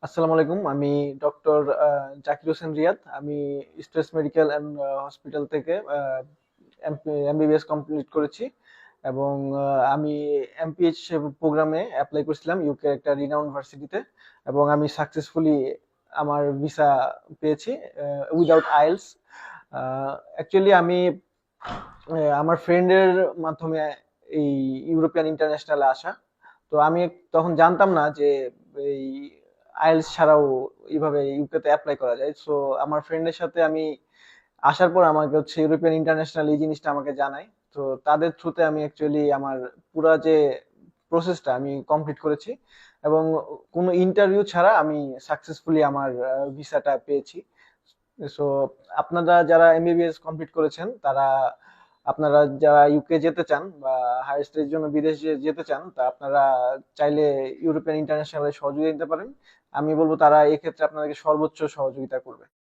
আসসালামু আলাইকুম। আমি ডক্টর জাকির হোসেন রিয়াদ। আমি স্ট্রেস মেডিকেল অ্যান্ড হসপিটাল থেকে এমবিবিএস কমপ্লিট করেছি এবং আমি এমপিএইচ প্রোগ্রামে অ্যাপ্লাই করেছিলাম ইউকে একটা রিনাউন্ড ভার্সিটিতে এবং আমি সাকসেসফুলি আমার ভিসা পেয়েছি উইদাউট আইএলস। অ্যাকচুয়ালি আমি আমার ফ্রেন্ডের মাধ্যমে এই ইউরোপিয়ান ইন্টারন্যাশনালে আসা। তো আমি তখন জানতাম না যে এই আইএলটিএস ছাড়াও এইভাবে ইউকেতে অ্যাপ্লাই করা যায়। সো আমার ফ্রেন্ডের সাথে আমি আসার পর আমাকে হচ্ছে ইউরোপিয়ান ইন্টারন্যাশনাল এই জিনিসটা আমাকে জানায়। তো তাদের থ্রুতে আমি অ্যাকচুয়ালি আমার পুরা যে প্রসেসটা আমি কমপ্লিট করেছি এবং কোনো ইন্টারভিউ ছাড়া আমি সাকসেসফুলি আমার ভিসাটা পেয়েছি। সো আপনারা যারা এমবিবিএস কমপ্লিট করেছেন তারা, আপনারা যারা ইউকে যেতে চান বা হায়ার স্টাডির জন্য বিদেশে যেতে চান, তা আপনারা চাইলে ইউরোপিয়ান ইন্টারন্যাশনালে সহযোগিতা নিতে পারেন। আমি বলবো তারা এক্ষেত্রে আপনাদেরকে সর্বোচ্চ সহযোগিতা করবে।